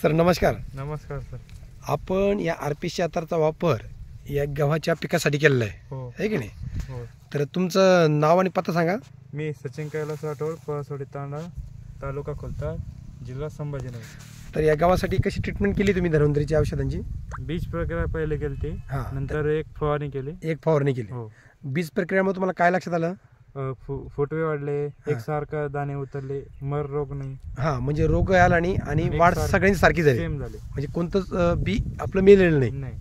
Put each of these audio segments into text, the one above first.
Sir नमस्कार. नमस्कार sir. आपण या RP76चा वापर या गव्हाच्या पिकासाठी केलेला आहे, हो आहे की नाही? हो. तर तुमचं नाव आणि पत्ता सांगा. मी सचिन कैलास राठोड, पळसोडी तांडा, तालुका खोलता, जिल्हा संभाजीनगर. तर या गव्हासाठी कशी ट्रीटमेंट केली तुम्ही धन्वंतरीच्या औषधांची? बीज प्रक्रिया पहिले केली, नंतर एक फवारणी केली. एक फवारणी केली. हो. बीज प्रक्रियेमुळे तुम्हाला काय लक्षात आलं? फुटवे वाढले, एकसारखा दाणे उतरले, मर रोग नाही. म्हणजे रोग आला आणि वाढ सगळ्यांची सारखी झाली, सेम झाली, म्हणजे कोणतंच बी आपलं मेलेलं नाही.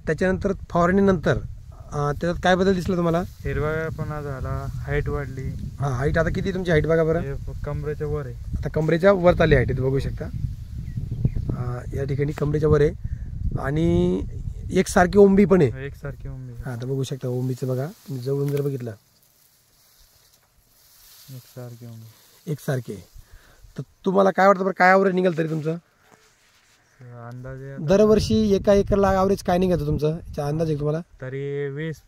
त्याच्यानंतर फवारणीनंतर त्याच्यात काय बदल दिसला तुम्हाला? हिरवापणा झाला, हाईट वाढली. हाईट आता किती तुमची हाईट बघा बरं. कमरेच्या वर आहे. आता कमरेच्या वर चालली हाईट बघू शकता. या ठिकाणी कमरेच्या वर आहे आणि एकसारखी ओंबी पण आहे. एकसारखी ओंबी. आता बघू शकता ओंबीचं बघा, तुम्ही जवळून जर बघितलं एकसारखी ओंबी. एकसारखे. तर तुम्हाला काय वाटतं बरं, काय ॲव्हरेज निघाल तरी तुमचं अंदाजे? दरवर्षी एका एकरला ॲव्हरेज काय निघायचं तुमचं अंदाज आहे तुम्हाला? तरी 20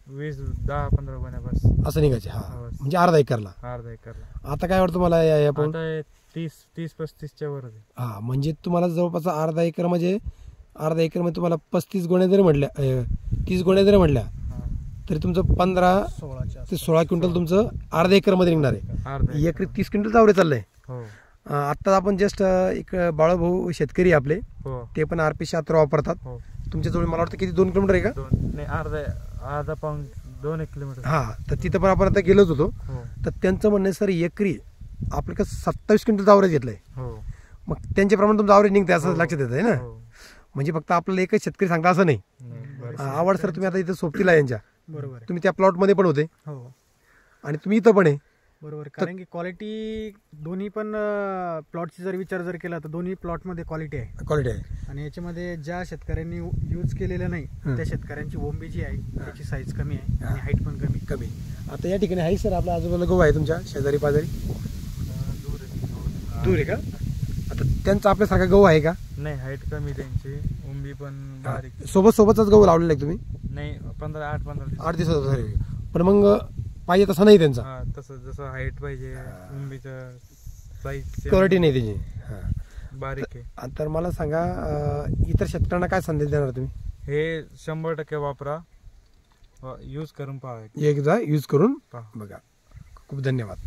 10-15 गुण्या असं निघायचे. म्हणजे अर्धा एकरला. आता काय वाटतं तुम्हाला? 30-35च्या वर. म्हणजे तुम्हाला जवळपास अर्धा एकर मध्ये तुम्हाला 35 गोण्या जरी म्हटल्या, 30 गोण्या जरी म्हटल्या तरी तुमचं 15 ते 16 क्विंटल तुमचं अर्धा एकर मध्ये निघणार आहे. एकरी 30 क्विंटल ॲव्हरेज चाललंय. आता आपण जस्ट एक बाळूभाऊ शेतकरी आपले, ते पण RP76 वापरतात. तुमच्या जवळ मला वाटतं किती 2 किलोमीटर आहे का? अर्धा पाऊण 2 किलोमीटर. तर तिथं पण आपण आता गेलोच होतो. तर त्यांचं म्हणणं आहे सर एकरी आपल्याकडे 27 क्विंटल ॲव्हरेज घेतलंय. मग त्यांच्याप्रमाणे तुमचं ॲव्हरेज निघतंय असं लक्षात येत आहे ना. म्हणजे फक्त आपल्याला एकच शेतकरी सांगता असं नाही. आवड सर तुम्ही आता इथं सोबतीला यांच्या, बरोबर, तुम्ही त्या प्लॉट मध्ये पण होते आणि तुम्ही इथं पण आहे, बरोबर. कारण की क्वालिटी दोन्ही पण प्लॉटची जर विचार जर केला तर दोन्ही प्लॉटमध्ये क्वालिटी आहे. आणि याच्यामध्ये ज्या शेतकऱ्यांनी यूज केलेलं नाही त्या शेतकऱ्यांची ओंबी जी आहे त्याची साईज कमी आहे आणि हाईट पण कमी. आता या ठिकाणी आहे सर आपल्या आजूबाजूला गहू आहे तुमच्या शेजारी पाजारी? दूर आहे का? आता त्यांचा आपल्यासारखा गहू आहे का? नाही, हाईट कमी त्यांची, ओंबी पण बारीक. सोबतच गहू लावलेला आहे तुम्ही? नाही, 8 दिवसात. पण मग पाहिजे तसं नाही त्यांचा. तसं जसं हाईट पाहिजे, ओंबीचं साईज क्वालिटी नाही त्याची, बारीक आहे. तर मला सांगा इतर शेतकऱ्यांना काय संदेश देणार तुम्ही? हे 100% वापरा, यूज करून पहा, एकदा यूज करून बघा. खूप धन्यवाद.